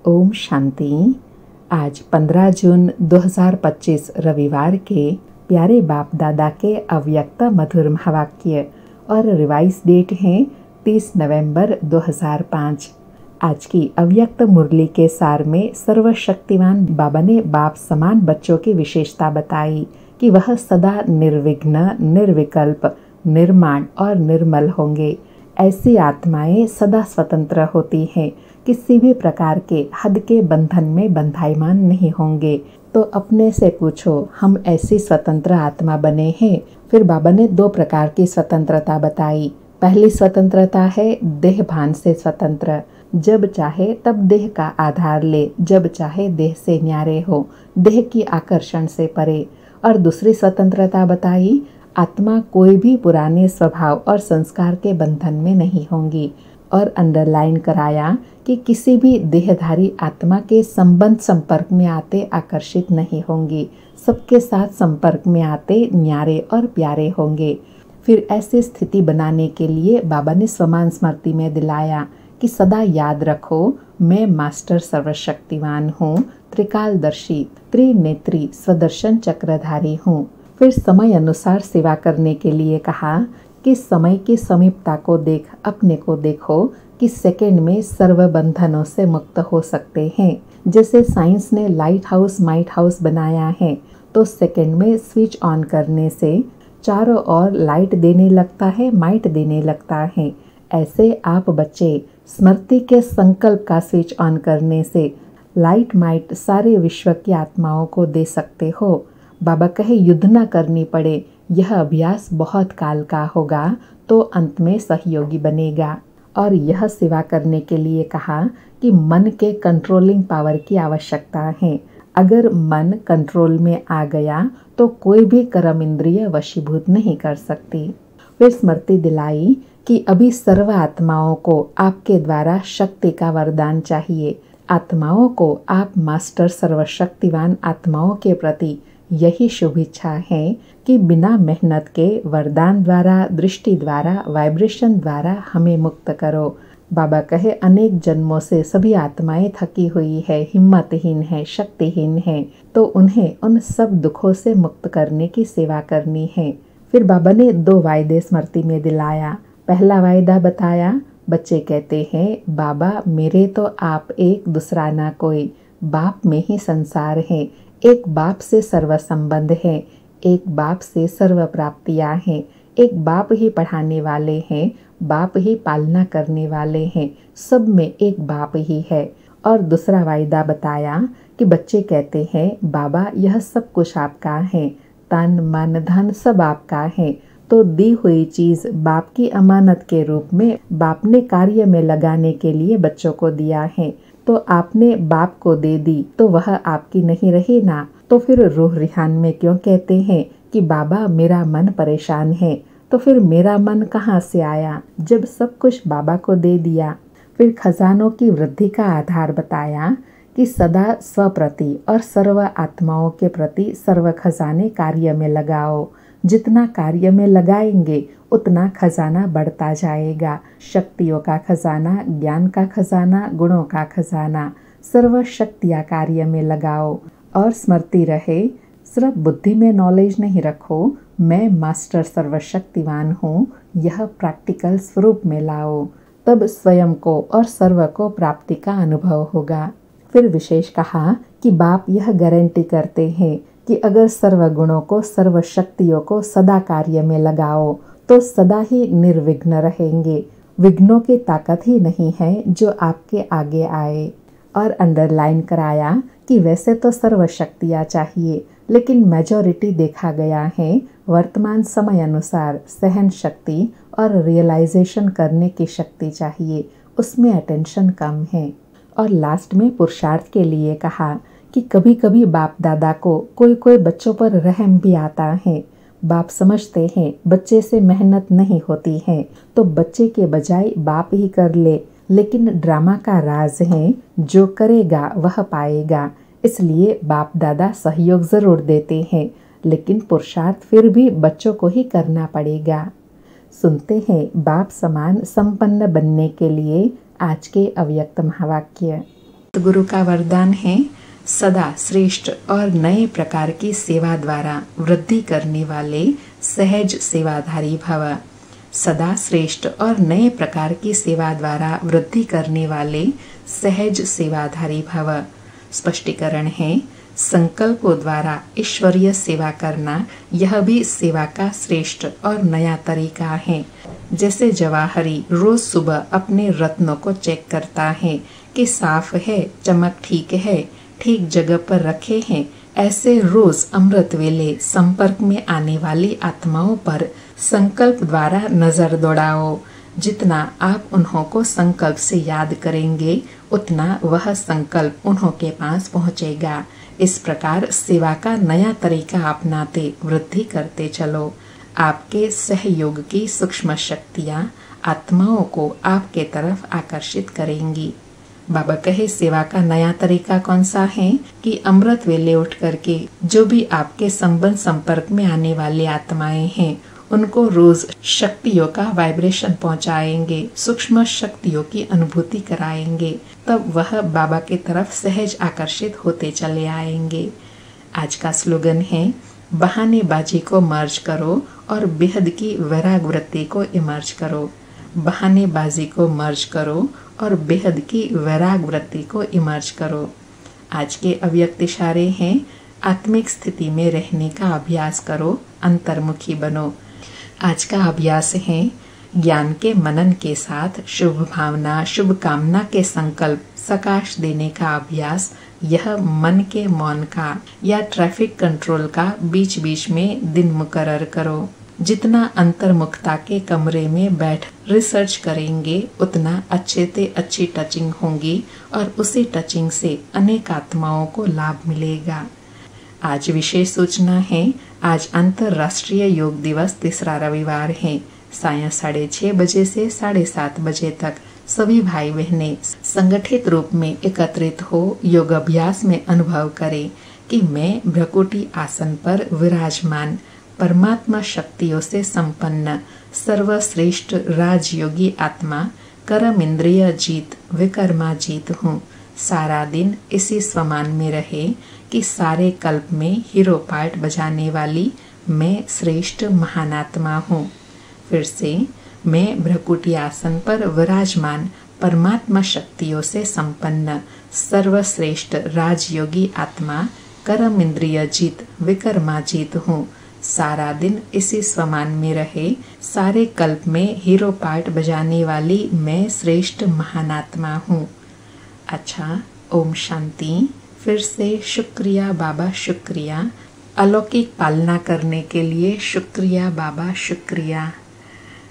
ओम शांति। आज 15 जून 2025 रविवार के प्यारे बाप दादा के अव्यक्त मधुर महावाक्य और रिवाइज डेट है 30 नवंबर 2005। आज की अव्यक्त मुरली के सार में सर्वशक्तिवान बाबा ने बाप समान बच्चों की विशेषता बताई कि वह सदा निर्विघ्न, निर्विकल्प, निर्माण और निर्मल होंगे। ऐसी आत्माएं सदा स्वतंत्र होती हैं, किसी भी प्रकार के हद के बंधन में बंधाईमान नहीं होंगे। तो अपने से पूछो, हम ऐसी स्वतंत्र आत्मा बने हैं? फिर बाबा ने 2 प्रकार की स्वतंत्रता बताई। पहली स्वतंत्रता है देह भान से स्वतंत्र, जब चाहे तब देह का आधार ले, जब चाहे देह से न्यारे हो, देह की आकर्षण से परे। और दूसरी स्वतंत्रता बताई, आत्मा कोई भी पुराने स्वभाव और संस्कार के बंधन में नहीं होंगी। और अंडरलाइन कराया कि किसी भी देहधारी आत्मा के संबंध संपर्क में आते आकर्षित नहीं होंगी, सबके साथ संपर्क में आते न्यारे और प्यारे होंगे। फिर ऐसी स्थिति बनाने के लिए बाबा ने स्वमान स्मृति में दिलाया कि सदा याद रखो, मैं मास्टर सर्वशक्तिवान हूँ, त्रिकालदर्शी, त्रिनेत्री, स्वदर्शन चक्रधारी हूँ। फिर समय अनुसार सेवा करने के लिए कहा कि समय की समीपता को देख अपने को देखो कि सेकंड में सर्व बंधनों से मुक्त हो सकते हैं। जैसे साइंस ने लाइट हाउस माइट हाउस बनाया है, तो सेकंड में स्विच ऑन करने से चारों ओर लाइट देने लगता है, माइट देने लगता है। ऐसे आप बच्चे स्मृति के संकल्प का स्विच ऑन करने से लाइट माइट सारे विश्व की आत्माओं को दे सकते हो। बाबा कहे युद्ध न करनी पड़े, यह अभ्यास बहुत काल का होगा तो अंत में सहयोगी बनेगा। और यह सेवा करने के लिए कहा कि मन के कंट्रोलिंग पावर की आवश्यकता है। अगर मन कंट्रोल में आ गया तो कोई भी कर्म इंद्रिय वशीभूत नहीं कर सकती। फिर स्मृति दिलाई कि अभी सर्व आत्माओं को आपके द्वारा शक्ति का वरदान चाहिए। आत्माओं को आप मास्टर सर्वशक्तिवान आत्माओं के प्रति यही शुभ इच्छा है कि बिना मेहनत के वरदान द्वारा, दृष्टि द्वारा, वाइब्रेशन द्वारा हमें मुक्त करो। बाबा कहे अनेक जन्मों से सभी आत्माएं थकी हुई है, हिम्मतहीन है, शक्तिहीन है, तो उन्हें उन सब दुखों से मुक्त करने की सेवा करनी है। फिर बाबा ने 2 वायदे स्मृति में दिलाया। पहला वायदा बताया, बच्चे कहते हैं बाबा मेरे तो आप एक, दूसरा ना कोई, बाप में ही संसार है, एक बाप से सर्व संबंध है, एक बाप से सर्व प्राप्तियां हैं, एक बाप ही पढ़ाने वाले हैं, बाप ही पालना करने वाले हैं, सब में एक बाप ही है। और दूसरा वायदा बताया कि बच्चे कहते हैं बाबा यह सब कुछ आपका है, तन मन धन सब आपका है, तो दी हुई चीज बाप की अमानत के रूप में बाप ने कार्य में लगाने के लिए बच्चों को दिया है। तो आपने बाप को दे दी तो वह आपकी नहीं रही ना। तो फिर रूह रिहान में क्यों कहते हैं कि बाबा मेरा मन परेशान है? तो फिर मेरा मन कहाँ से आया जब सब कुछ बाबा को दे दिया? फिर खजानों की वृद्धि का आधार बताया कि सदा स्वप्रति और सर्व आत्माओं के प्रति सर्व खजाने कार्य में लगाओ। जितना कार्य में लगाएंगे उतना खजाना बढ़ता जाएगा। शक्तियों का खजाना, ज्ञान का खजाना, गुणों का खजाना, सर्व शक्तियाँ कार्य में लगाओ। और स्मृति रहे, सिर्फ बुद्धि में नॉलेज नहीं रखो, मैं मास्टर सर्वशक्तिवान हूँ, यह प्रैक्टिकल स्वरूप में लाओ, तब स्वयं को और सर्व को प्राप्ति का अनुभव होगा। फिर विशेष कहा कि बाप यह गारंटी करते हैं कि अगर सर्व गुणों को, सर्व शक्तियों को सदा कार्य में लगाओ तो सदा ही निर्विघ्न रहेंगे। विघ्नों की ताकत ही नहीं है जो आपके आगे आए। और अंडरलाइन कराया कि वैसे तो सर्व शक्तियाँ चाहिए, लेकिन मेजॉरिटी देखा गया है वर्तमान समय अनुसार सहन शक्ति और रियलाइजेशन करने की शक्ति चाहिए, उसमें अटेंशन कम है। और लास्ट में पुरुषार्थ के लिए कहा कि कभी कभी बाप दादा को कोई बच्चों पर रहम भी आता है। बाप समझते हैं बच्चे से मेहनत नहीं होती है, तो बच्चे के बजाय बाप ही कर ले, लेकिन ड्रामा का राज है जो करेगा वह पाएगा। इसलिए बाप दादा सहयोग जरूर देते हैं, लेकिन पुरुषार्थ फिर भी बच्चों को ही करना पड़ेगा। सुनते हैं बाप समान संपन्न बनने के लिए आज के अव्यक्त महावाक्य। गुरु का वरदान है, सदा श्रेष्ठ और नए प्रकार की सेवा द्वारा वृद्धि करने वाले सहज सेवाधारी भव। सदा श्रेष्ठ और नए प्रकार की सेवा द्वारा वृद्धि करने वाले सहज सेवाधारी भव। स्पष्टीकरण है, संकल्पों द्वारा ईश्वरीय सेवा करना यह भी सेवा का श्रेष्ठ और नया तरीका है। जैसे जवाहरी रोज सुबह अपने रत्नों को चेक करता है कि साफ है, चमक ठीक है, ठीक जगह पर रखे हैं, ऐसे रोज अमृत वेले संपर्क में आने वाली आत्माओं पर संकल्प द्वारा नजर दौड़ाओ। जितना आप उन्हों को संकल्प से याद करेंगे, उतना वह संकल्प उन्हों के पास पहुंचेगा। इस प्रकार सेवा का नया तरीका अपनाते वृद्धि करते चलो। आपके सहयोग की सूक्ष्म शक्तियाँ आत्माओं को आपके तरफ आकर्षित करेंगी। बाबा कहे, सेवा का नया तरीका कौन सा है कि अमृत वेले उठ करके जो भी आपके संबंध संपर्क में आने वाले आत्माएं हैं, उनको रोज शक्तियों का वाइब्रेशन पहुंचाएंगे, सूक्ष्म शक्तियों की अनुभूति कराएंगे, तब वह बाबा की तरफ सहज आकर्षित होते चले आएंगे। आज का स्लोगन है, बहानेबाजी को मर्ज करो और बेहद की वैराग वृत्ति को इमर्ज करो। बहानेबाजी को मर्ज करो और बेहद की वैराग वृत्ति को इमर्ज करो। आज के अव्यक्त इशारे हैं, आत्मिक स्थिति में रहने का अभ्यास करो, अंतर्मुखी बनो। आज का अभ्यास है, ज्ञान के मनन के साथ शुभ भावना, शुभ कामना के संकल्प सकाश देने का अभ्यास। यह मन के मौन का या ट्रैफिक कंट्रोल का बीच बीच में दिन मुकर्रर करो। जितना अंतर्मुखता के कमरे में बैठ रिसर्च करेंगे, उतना अच्छे से अच्छी टचिंग होंगी और उसी टचिंग से अनेक आत्माओं को लाभ मिलेगा। आज विशेष सूचना है, आज अंतर्राष्ट्रीय योग दिवस तीसरा रविवार है। सायं 6:30 बजे से 7:30 बजे तक सभी भाई बहनें संगठित रूप में एकत्रित हो योग अभ्यास में अनुभव करें कि मैं भ्रकुटी आसन पर विराजमान परमात्मा शक्तियों से संपन्न सर्वश्रेष्ठ राजयोगी आत्मा कर्म इंद्रिय जीत विकर्मा जीत हूँ। सारा दिन इसी स्वमान में रहे कि सारे कल्प में हीरो पार्ट बजाने वाली मैं श्रेष्ठ महानात्मा हूँ। फिर से, मैं भ्रकुटी आसन पर विराजमान परमात्मा शक्तियों से संपन्न सर्वश्रेष्ठ राजयोगी आत्मा कर्म इंद्रिय जीत विकर्मा जीत हूँ। सारा दिन इसी स्वमान में रहे, सारे कल्प में हीरो पार्ट बजाने वाली मैं श्रेष्ठ महानात्मा हूँ। अच्छा, ओम शांति। फिर से शुक्रिया बाबा, शुक्रिया। अलौकिक पालना करने के लिए शुक्रिया बाबा, शुक्रिया।